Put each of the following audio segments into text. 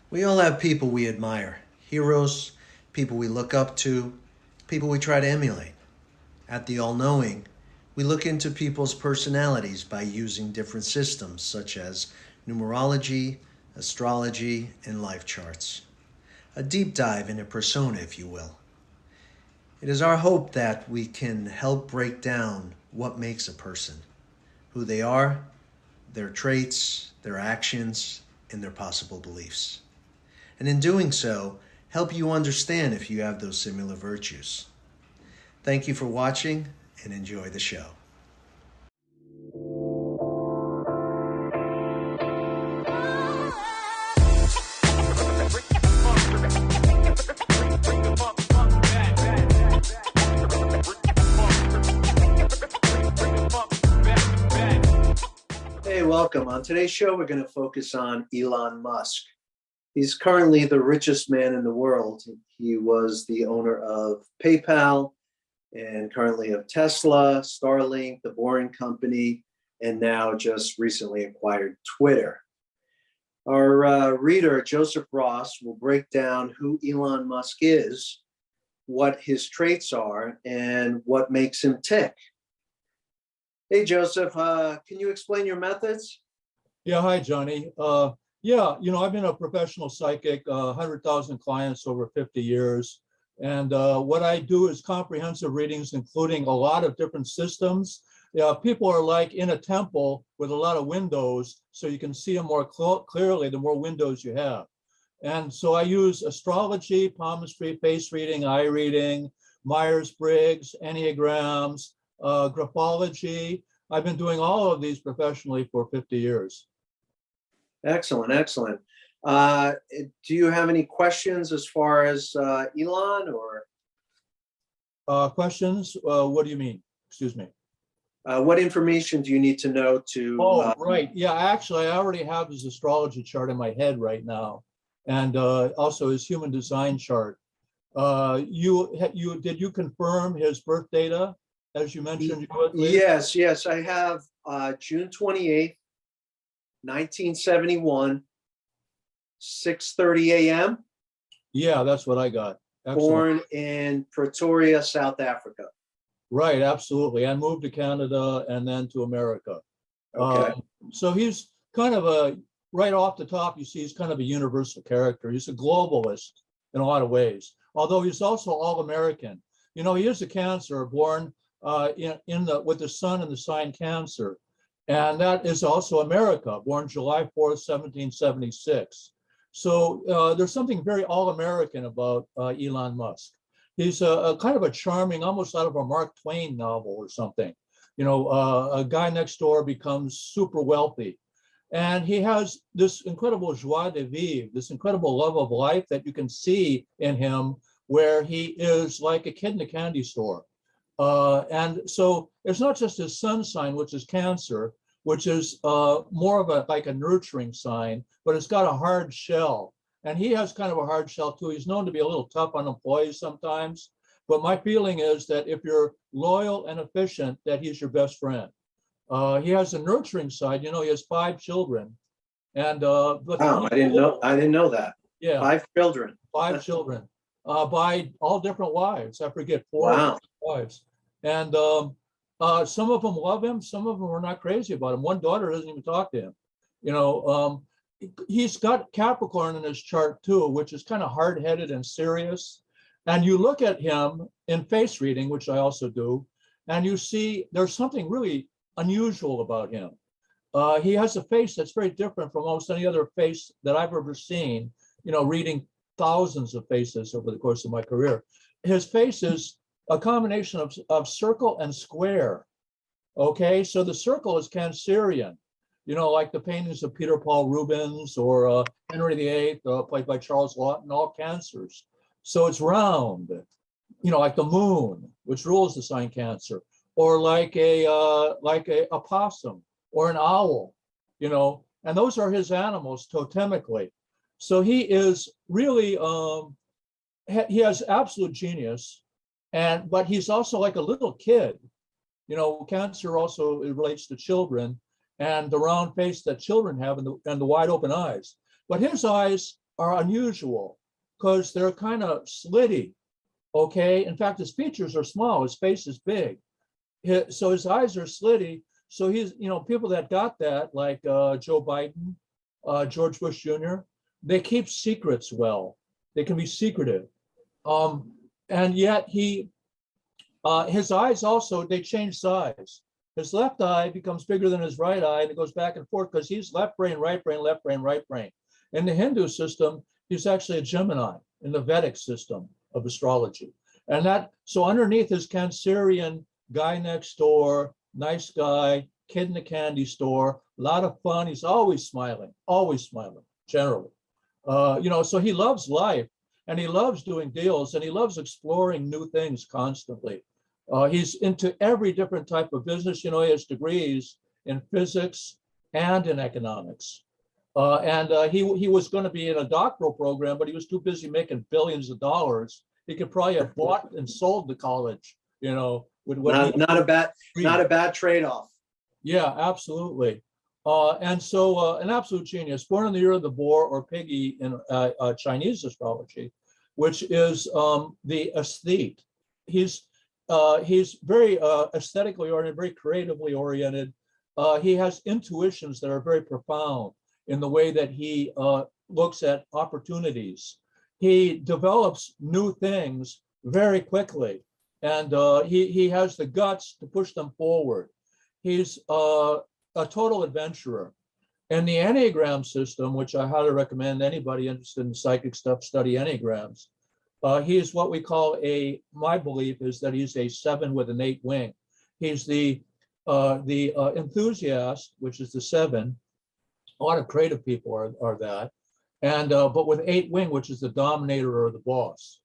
We all have people we admire, heroes, people we look up to, people we try to emulate. At the All Knowing, we look into people's personalities by using different systems such as numerology, astrology, and life charts. A deep dive into persona, if you will. It is our hope that we can help break down what makes a person, who they are, their traits, their actions, and their possible beliefs. And in doing so, help you understand if you have those similar virtues. Thank you for watching and enjoy the show. Hey, welcome. On today's show, we're going to focus on Elon Musk. He's currently the richest man in the world. He was the owner of PayPal and currently of Tesla, Starlink, the Boring Company, and now just recently acquired Twitter. Our reader, Joseph Ross, will break down who Elon Musk is, what his traits are, and what makes him tick. Hey, Joseph, can you explain your methods? Yeah, hi, Johnny. I've been a professional psychic, 100,000 clients over 50 years. And what I do is comprehensive readings, including a lot of different systems. People are like in a temple with a lot of windows, so you can see them more clearly the more windows you have. And so I use astrology, palmistry, face reading, eye reading, Myers-Briggs, enneagrams, graphology. I've been doing all of these professionally for 50 years. Excellent, excellent. Do you have any questions as far as Elon or? Questions? What do you mean? Excuse me. What information do you need to know to? Right. Yeah, actually, I already have his astrology chart in my head right now, and also his human design chart. Did you confirm his birth data, as you mentioned? Yes, I have June 28th, 1971, 6:30 a.m. Yeah, that's what I got. Excellent. Born in Pretoria, South Africa. Right, absolutely. I moved to Canada and then to America. Okay. So he's kind of right off the top, you see, he's kind of a universal character. He's a globalist in a lot of ways, although he's also all-American. You know, he is a Cancer, born with the sun in the sign Cancer. And that is also America, born July 4th, 1776. So there's something very all-American about Elon Musk. He's a kind of a charming, almost out of a Mark Twain novel or something. You know, a guy next door becomes super wealthy. And he has this incredible joie de vivre, this incredible love of life that you can see in him, where he is like a kid in a candy store. And so it's not just his sun sign, which is Cancer, which is more of like a nurturing sign, but it's got a hard shell. And he has kind of a hard shell too. He's known to be a little tough on employees sometimes. But my feeling is that if you're loyal and efficient, that he's your best friend. He has a nurturing side. You know, he has 5 children. And I didn't know that. Yeah, 5 children. 5 children by all different wives. I forget, 4 Wow. wives. And some of them love him. Some of them are not crazy about him. One daughter doesn't even talk to him. You know, he's got Capricorn in his chart too, which is kind of hard-headed and serious. And you look at him in face reading, which I also do, and you see there's something really unusual about him. He has a face that's very different from almost any other face that I've ever seen, you know, reading thousands of faces over the course of my career. His face is a combination of circle and square. Okay, so the circle is Cancerian, you know, like the paintings of Peter Paul Rubens or Henry VIII, played by Charles Laughton, all Cancers. So it's round, you know, like the moon, which rules the sign Cancer, or like a possum or an owl, you know, and those are his animals totemically. So he is really, he has absolute genius, but he's also like a little kid. You know, Cancer also relates to children, and the round face that children have and the wide open eyes. But his eyes are unusual because they're kind of slitty. Okay. In fact, his features are small. His face is big. So his eyes are slitty. So he's, people that got that, like Joe Biden, George Bush Jr., they keep secrets well. They can be secretive. And yet his eyes also, they change size. His left eye becomes bigger than his right eye, and it goes back and forth because he's left brain, right brain, left brain, right brain. In the Hindu system, he's actually a Gemini in the Vedic system of astrology. And so underneath his Cancerian guy next door, nice guy, kid in the candy store, a lot of fun. He's always smiling, generally. So he loves life and he loves doing deals and he loves exploring new things constantly. He's into every different type of business. He has degrees in physics and in economics. He was going to be in a doctoral program, but he was too busy making billions of dollars. He could probably have bought and sold the college, with what not a bad trade-off. Yeah, absolutely. An absolute genius, born in the year of the boar or piggy in Chinese astrology, which is the aesthete. He's very aesthetically oriented, very creatively oriented. He has intuitions that are very profound in the way that he looks at opportunities. He develops new things very quickly, and he has the guts to push them forward. He's a total adventurer. And the Enneagram system, which I highly recommend anybody interested in psychic stuff study Enneagrams. He is what we call my belief is that he's a 7 with an 8 wing. He's the enthusiast, which is the 7. A lot of creative people are that. And but with 8 wing, which is the dominator or the boss.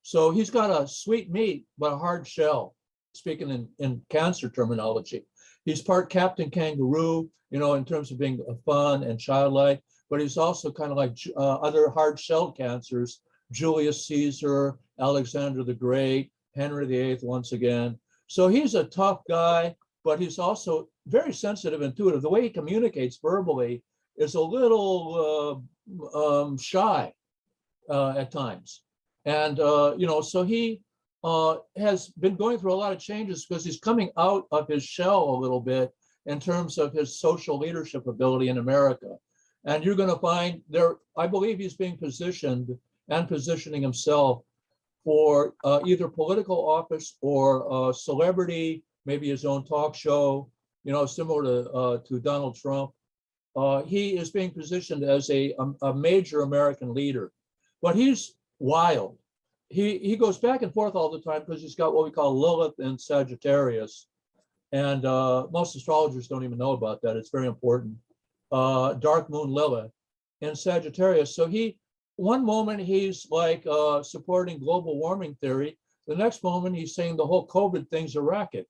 So he's got a sweet meat, but a hard shell, speaking in cancer terminology. He's part Captain Kangaroo, in terms of being fun and childlike, but he's also kind of like other hard-shelled cancers, Julius Caesar, Alexander the Great, Henry VIII once again. So he's a tough guy, but he's also very sensitive, intuitive. The way he communicates verbally is a little shy at times. And, so he has been going through a lot of changes because he's coming out of his shell a little bit in terms of his social leadership ability in America. And you're going to find I believe he's being positioned and positioning himself for either political office or celebrity, maybe his own talk show, similar to Donald Trump. He is being positioned as a major American leader, but he's wild. He goes back and forth all the time because he's got what we call Lilith in Sagittarius. And most astrologers don't even know about that. It's very important. Dark moon Lilith in Sagittarius. So one moment he's like supporting global warming theory. The next moment he's saying the whole COVID thing's a racket.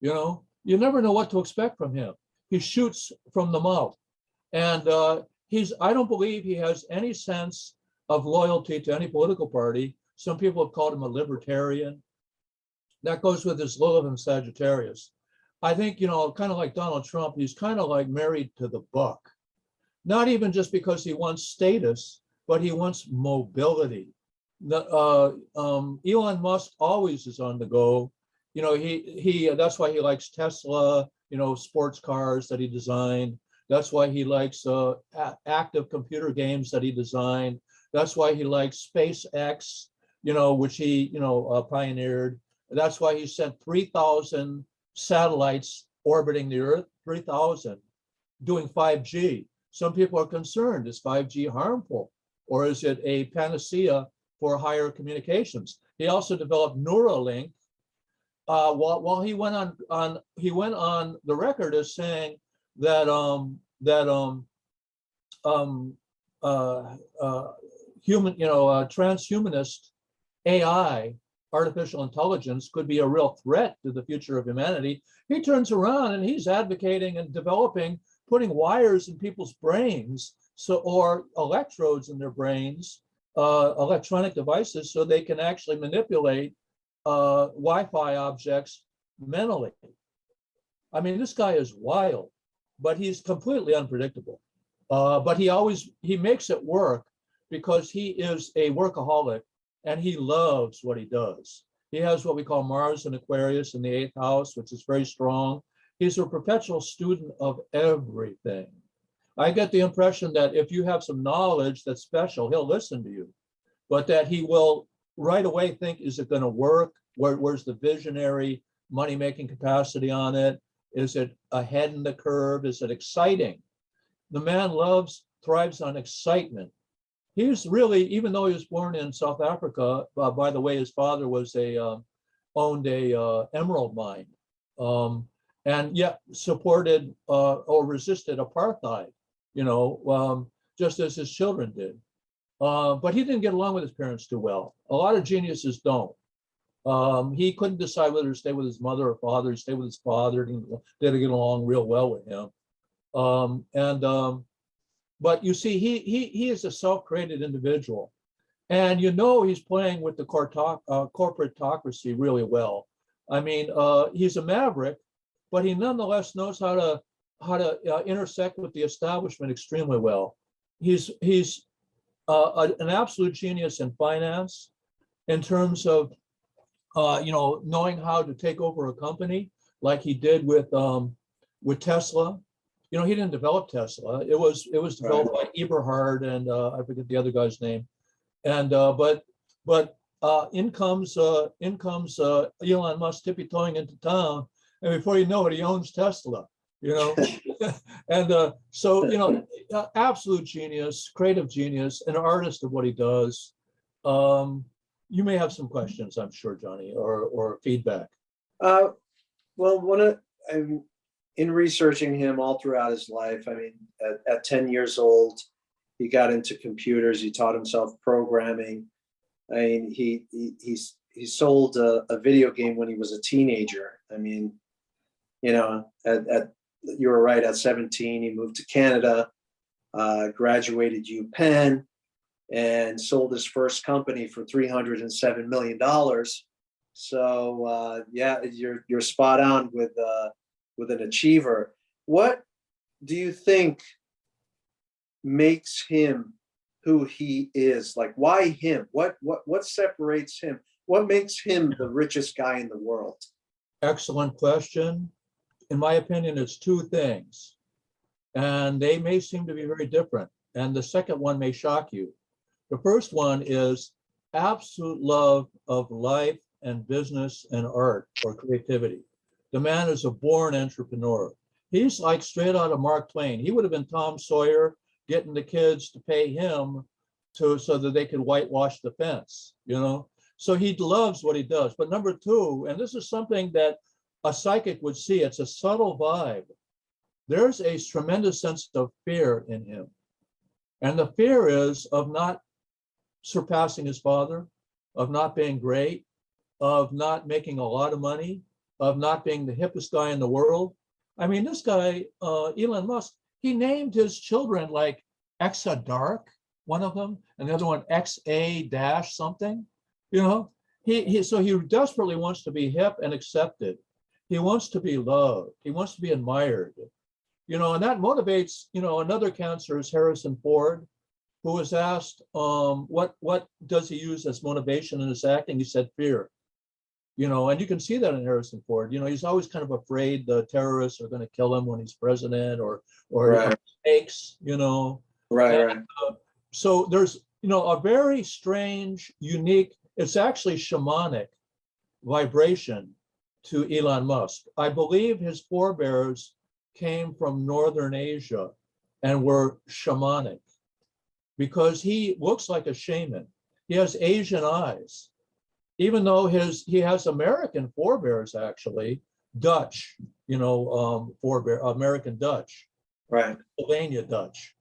You never know what to expect from him. He shoots from the mouth. And I don't believe he has any sense of loyalty to any political party. Some people have called him a libertarian. That goes with his Lilith and Sagittarius. I think, kind of like Donald Trump, he's kind of like married to the buck. Not even just because he wants status, but he wants mobility. Elon Musk always is on the go. That's why he likes Tesla, sports cars that he designed. That's why he likes active computer games that he designed. That's why he likes SpaceX, which he, pioneered. That's why he sent 3,000 satellites orbiting the Earth, 3,000, doing 5G. Some people are concerned, is 5G harmful? Or is it a panacea for higher communications? He also developed Neuralink. While he went on the record as saying that transhumanist AI, artificial intelligence, could be a real threat to the future of humanity. He turns around and he's advocating and developing, putting wires in people's brains, or electrodes in their brains, electronic devices, so they can actually manipulate Wi-Fi objects mentally. I mean, this guy is wild, but he's completely unpredictable. But he makes it work because he is a workaholic and he loves what he does. He has what we call Mars and Aquarius in the 8th house, which is very strong. He's a perpetual student of everything. I get the impression that if you have some knowledge that's special, he'll listen to you, but that he will right away think, is it going to work? Where's the visionary money-making capacity on it? Is it ahead in the curve? Is it exciting? The man thrives on excitement. He's really, even though he was born in South Africa, by the way, his father owned a emerald mine, and yet supported or resisted apartheid, just as his children did. But he didn't get along with his parents too well. A lot of geniuses don't. He couldn't decide whether to stay with his mother or father. He stayed with his father. They didn't get along real well with him. But you see, he is a self-created individual, and he's playing with the corporatocracy really well. I mean, he's a maverick, but he nonetheless knows how to intersect with the establishment extremely well. He's an absolute genius in finance, in terms of knowing how to take over a company, like he did with Tesla. He didn't develop Tesla. It was developed by Eberhard and I forget the other guy's name. And but in comes Elon Musk tippy-toeing into town, and before you know it, he owns Tesla. And so absolute genius, creative genius, an artist of what he does. You may have some questions, I'm sure, Johnny, or feedback. Well, in researching him all throughout his life, I mean, at 10 years old, he got into computers. He taught himself programming. I mean, he sold a video game when he was a teenager. I mean, you were right. At 17, he moved to Canada, graduated UPenn, and sold his first company for $307 million. So yeah, you're spot on with an achiever. What do you think makes him who he is? Like, why him? What separates him? What makes him the richest guy in the world? Excellent question. In my opinion, it's two things, and they may seem to be very different. And the second one may shock you. The first one is absolute love of life and business and art or creativity. The man is a born entrepreneur. He's like straight out of Mark Twain. He would have been Tom Sawyer, getting the kids to pay him so that they could whitewash the fence, So he loves what he does. But number two, and this is something that a psychic would see, it's a subtle vibe. There's a tremendous sense of fear in him. And the fear is of not surpassing his father, of not being great, of not making a lot of money, of not being the hippest guy in the world. I mean, this guy, Elon Musk, he named his children like Exa Dark, one of them, and the other one XA dash something. So he desperately wants to be hip and accepted. He wants to be loved. He wants to be admired. And that motivates, another cancer is Harrison Ford, who was asked, what does he use as motivation in his acting? He said fear. And you can see that in Harrison Ford. He's always kind of afraid the terrorists are going to kill him when he's president, or Right. mistakes, Right. So there's, a very strange, unique, it's actually shamanic vibration to Elon Musk. I believe his forebears came from Northern Asia and were shamanic, because he looks like a shaman. He has Asian eyes, even though he has American forebears, actually, Dutch, forebear, American Dutch, Right. Pennsylvania Dutch.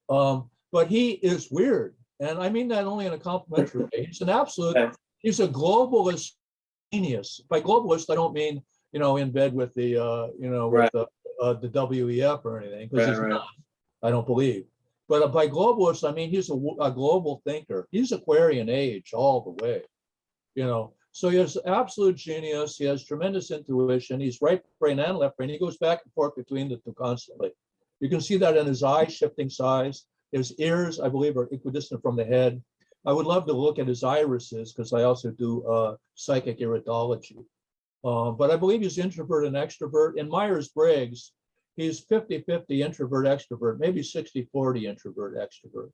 But he is weird. And I mean that only in a complimentary way. He's an absolute, he's a globalist genius. By globalist, I don't mean, in bed with the, with the WEF or anything, because he's not, I don't believe. But by globalist, I mean, he's a global thinker. He's Aquarian age all the way, So he has absolute genius. He has tremendous intuition. He's right brain and left brain. He goes back and forth between the two constantly. You can see that in his eye shifting size. His ears, I believe, are equidistant from the head. I would love to look at his irises because I also do psychic iridology. But I believe he's introvert and extrovert. In Myers-Briggs, he's 50-50 introvert extrovert, maybe 60-40 introvert extrovert.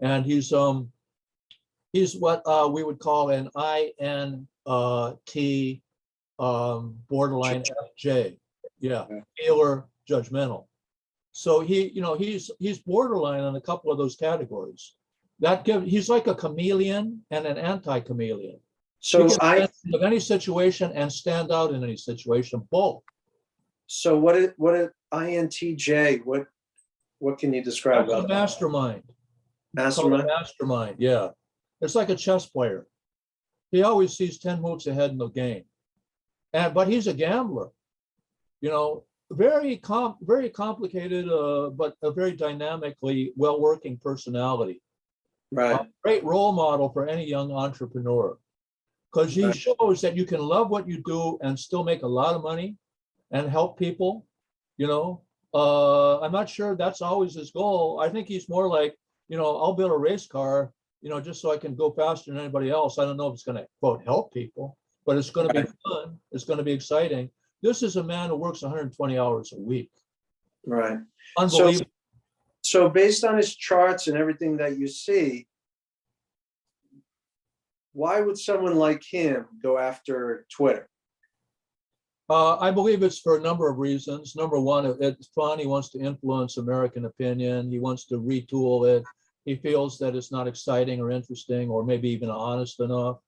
And he's what we would call an INT borderline FJ. Yeah, feeler, judgmental. So he's borderline on a couple of those categories. He's like a chameleon and an anti-chameleon. So he can of any situation and stand out in any situation, both. So what is INTJ? What can you describe about that? Mastermind. Mastermind? Mastermind, yeah. It's like a chess player. He always sees 10 moves ahead in the game. But he's a gambler. Very complicated, but a very dynamically well-working personality. Right. A great role model for any young entrepreneur, because he shows that you can love what you do and still make a lot of money and help people. I'm not sure that's always his goal. I think he's more like, I'll build a race car, just so I can go faster than anybody else. I don't know if it's going to, quote, help people, but it's going to be fun. It's going to be exciting. This is a man who works 120 hours a week. Right. Unbelievable. So based on his charts and everything that you see, why would someone like him go after Twitter? I believe it's for a number of reasons. Number one, it's fun. He wants to influence American opinion. He wants to retool it. He feels that it's not exciting or interesting or maybe even honest enough.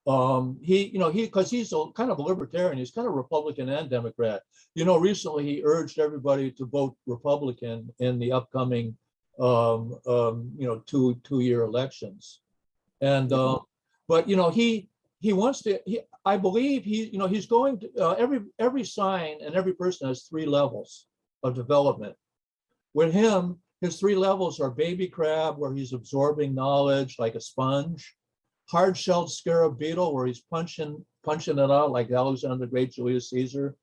Because he's kind of a libertarian. He's kind of Republican and Democrat. Recently he urged everybody to vote Republican in the upcoming, 2-year elections. And but he wants to. I believe he's going to every sign and every person has 3 levels of development. With him, his 3 levels are baby crab, where he's absorbing knowledge like a sponge; hard-shelled scarab beetle, where he's punching it out like Alexander the Great, Julius Caesar,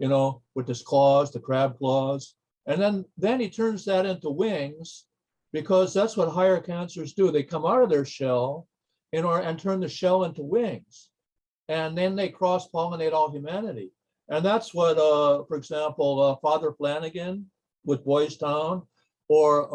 with his claws, the crab claws. And then he turns that into wings, because that's what higher cancers do. They come out of their shell and turn the shell into wings. And then they cross-pollinate all humanity. And that's what, for example, Father Flanagan with Boys Town, or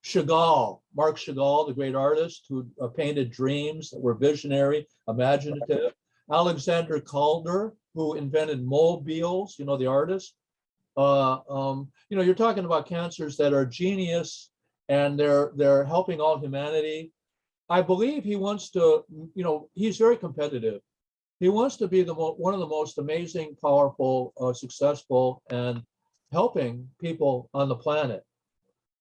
Chagall, Marc Chagall, the great artist who painted dreams that were visionary, imaginative. Alexander Calder, who invented mobiles, the artist. You're talking about cancers that are genius, and they're helping all humanity. I believe he wants to, he's very competitive. He wants to be one of the most amazing, powerful, successful, and helping people on the planet.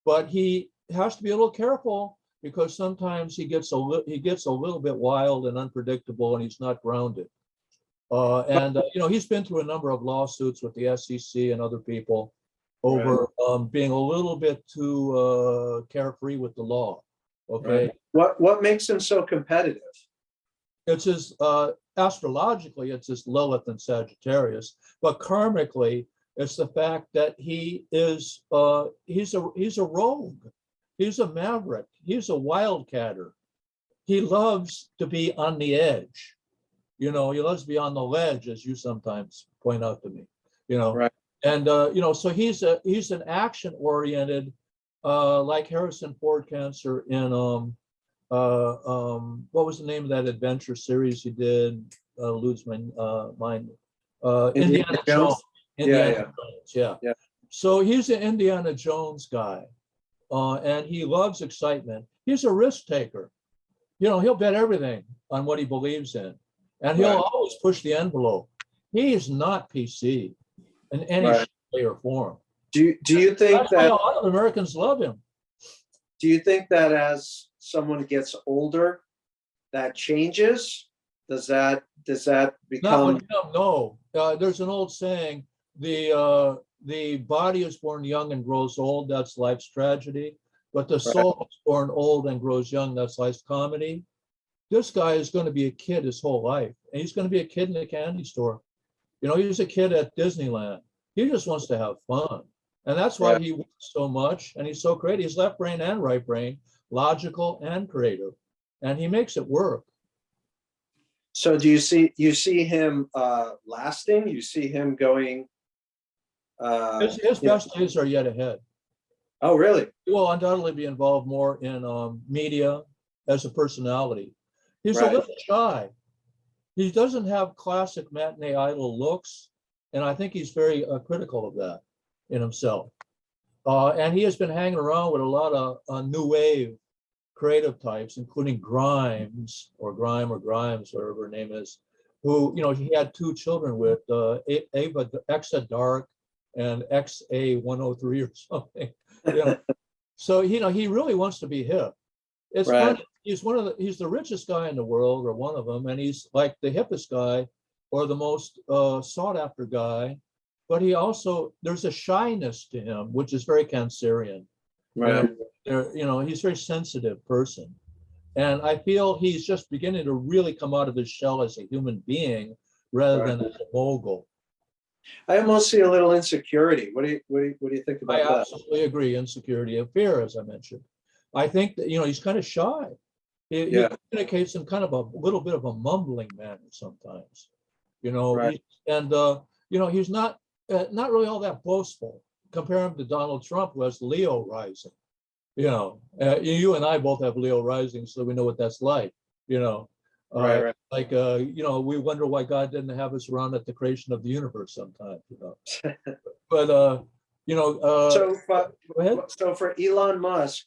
But he has to be a little careful, because sometimes he gets a little bit wild and unpredictable, and he's not grounded. He's been through a number of lawsuits with the SEC and other people over being a little bit too carefree with the law. Okay. Right. What makes him so competitive? It's his astrologically, it's his Lilith and Sagittarius, but karmically, it's the fact that he is he's a rogue, he's a maverick, he's a wildcatter. He loves to be on the edge. He loves to be on the ledge, as you sometimes point out to me. Right. And so he's an action-oriented, like Harrison Ford cancer in what was the name of that adventure series he did? Lose my mind. Indiana Jones. Indiana Jones. Yeah. So he's an Indiana Jones guy, and he loves excitement. He's a risk taker. He'll bet everything on what he believes in, and he'll always push the envelope. He is not PC in any way or form. Do you think that a lot of Americans love him? Do you think that as someone gets older, that changes? Does that become? Not with him, no. There's an old saying: the body is born young and grows old. That's life's tragedy. But the soul is born old and grows young. That's life's comedy. This guy is going to be a kid his whole life, and he's going to be a kid in the candy store. He was a kid at Disneyland. He just wants to have fun. And that's why he works so much, and he's so creative. He's left brain and right brain, logical and creative, and he makes it work. So do you see him lasting? You see him going? His best days are yet ahead. Oh, really? He will undoubtedly be involved more in media as a personality. He's a little shy. He doesn't have classic matinee idol looks, and I think he's very critical of that in himself. And he has been hanging around with a lot of new wave creative types, including Grimes, whatever her name is, who, he had 2 children with, Ava Exa Dark and XA103 or something. So, he really wants to be hip. It's funny. He's the richest guy in the world, or one of them, and he's like the hippest guy or the most sought after guy. But there's a shyness to him, which is very Cancerian. Right. He's a very sensitive person. And I feel he's just beginning to really come out of his shell as a human being rather than as a mogul. I almost see a little insecurity. What do you think about that? I absolutely agree. Insecurity of fear, as I mentioned. I think that, he's kind of shy. He communicates in kind of a little bit of a mumbling manner sometimes, he's not really all that boastful. Compare him to Donald Trump, who has Leo rising. You and I both have Leo rising, so we know what that's like. Like we wonder why God didn't have us around at the creation of the universe sometimes. But go ahead. So for Elon Musk,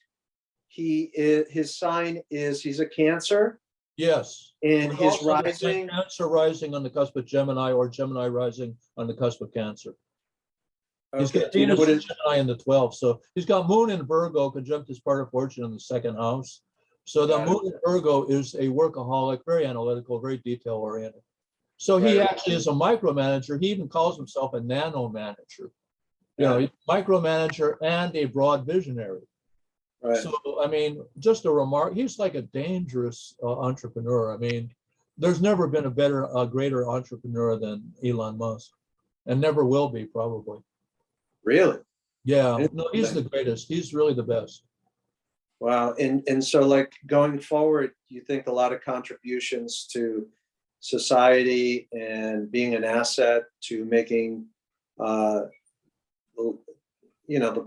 his sign is he's a Cancer. Yes. And his rising, Cancer rising on the cusp of Gemini, or Gemini rising on the cusp of Cancer. Okay. He's got Venus and Gemini in the 12th. So he's got Moon in Virgo, conjunct his part of fortune in the 2nd house. So the Moon in Virgo is a workaholic, very analytical, very detail oriented. So he actually is a micromanager. He even calls himself a nano manager. He's a micromanager and a broad visionary. Right. So, just a remark, he's like a dangerous entrepreneur. There's never been a greater entrepreneur than Elon Musk, and never will be, probably. Really? Yeah, no, he's the greatest. He's really the best. Wow. And so, like, going forward, you think a lot of contributions to society and being an asset to making, the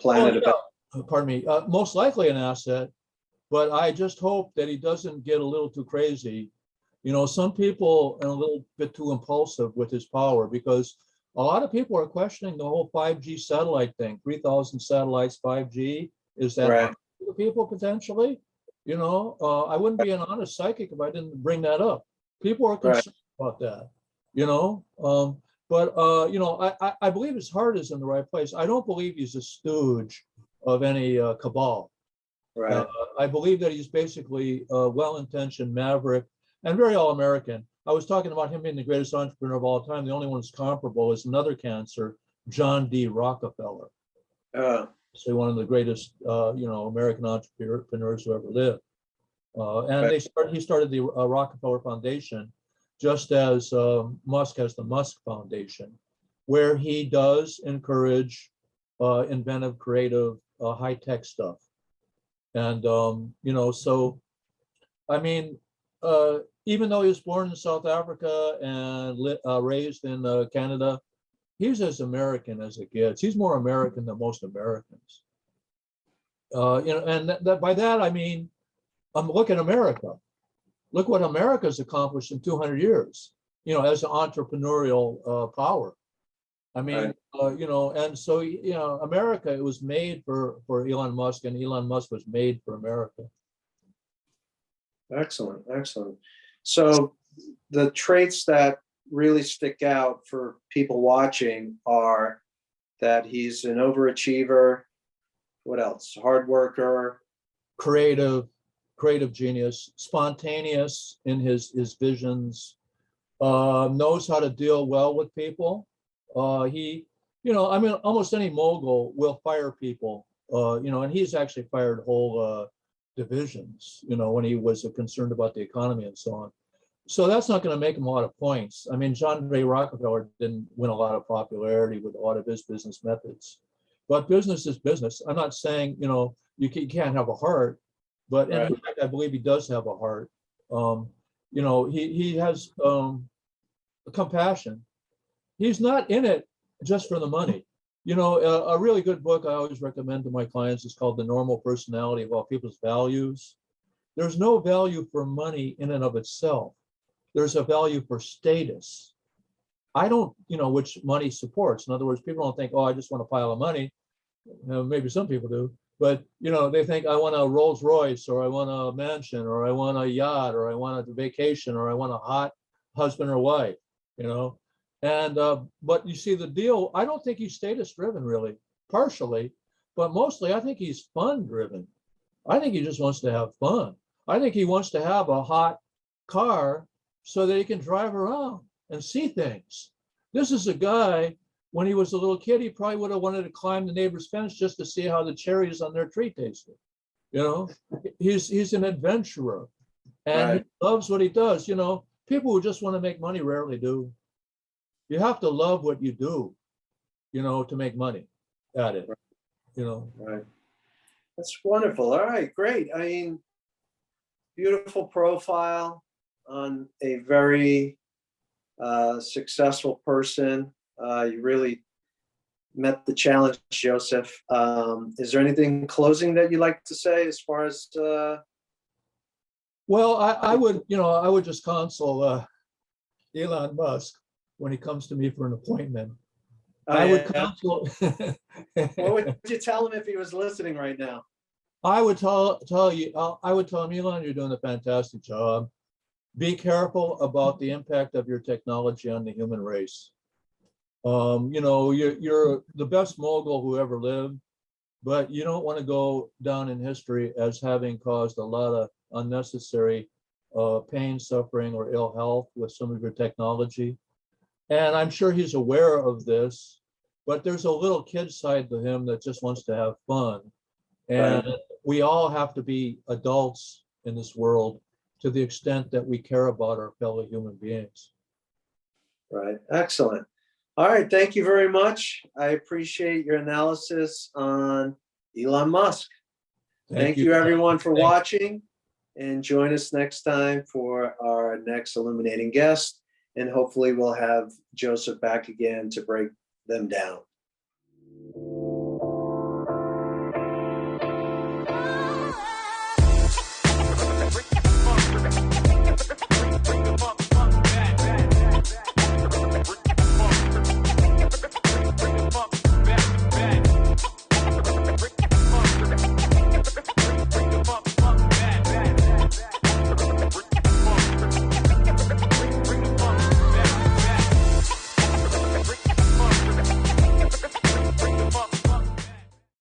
planet about. Pardon me, most likely an asset, but I just hope that he doesn't get a little too crazy. Some people are a little bit too impulsive with his power, because a lot of people are questioning the whole 5G satellite thing. 3,000 satellites, 5G, is that to people potentially? I wouldn't be an honest psychic if I didn't bring that up. People are concerned about that, but I believe his heart is in the right place. I don't believe he's a stooge of any cabal. Right. I believe that he's basically a well-intentioned maverick and very all-American. I was talking about him being the greatest entrepreneur of all time. The only one who's comparable is another Cancer, John D. Rockefeller. So one of the greatest, American entrepreneurs who ever lived. And he started the Rockefeller Foundation, just as Musk has the Musk Foundation, where he does encourage inventive, creative, high-tech stuff. And, even though he was born in South Africa and raised in Canada, he's as American as it gets. He's more American than most Americans. And by that, look at America. Look what America's accomplished in 200 years, as an entrepreneurial power. And so, America, it was made for Elon Musk, and Elon Musk was made for America. Excellent. So the traits that really stick out for people watching are that he's an overachiever. What else? Hard worker. Creative genius, spontaneous in his visions, knows how to deal well with people. Almost any mogul will fire people, and he's actually fired whole divisions, when he was concerned about the economy and so on. So that's not going to make him a lot of points. John D. Rockefeller didn't win a lot of popularity with a lot of his business methods, but business is business. I'm not saying, you can't have a heart, but in fact, I believe he does have a heart. He has compassion. He's not in it just for the money. A really good book I always recommend to my clients is called The Normal Personality About People's Values. There's no value for money in and of itself. There's a value for status. I don't, which money supports. In other words, people don't think, oh, I just want a pile of money. Maybe some people do, but they think I want a Rolls Royce, or I want a mansion, or I want a yacht, or I want a vacation, or I want a hot husband or wife, And but you see the deal, I don't think he's status driven really, partially, but mostly I think he's fun driven. I think he just wants to have fun. I think he wants to have a hot car so that he can drive around and see things. This is a guy, when he was a little kid, he probably would have wanted to climb the neighbor's fence just to see how the cherries on their tree tasted. He's an adventurer, and he loves what he does. People who just want to make money rarely do. You have to love what you do, to make money at it. Right. That's wonderful. All right, great. I mean, beautiful profile on a very successful person. You really met the challenge, Joseph. Is there anything closing that you'd like to say as far as? Well, I would just counsel Elon Musk when he comes to me for an appointment. I would counsel. What would you tell him if he was listening right now? I would tell him, Elon, you're doing a fantastic job. Be careful about the impact of your technology on the human race. You're the best mogul who ever lived, but you don't want to go down in history as having caused a lot of unnecessary pain, suffering, or ill health with some of your technology. And I'm sure he's aware of this, but there's a little kid side to him that just wants to have fun. And we all have to be adults in this world to the extent that we care about our fellow human beings. Right. Excellent. All right. Thank you very much. I appreciate your analysis on Elon Musk. Thank you everyone for watching, and join us next time for our next illuminating guest. And hopefully we'll have Joseph back again to break them down.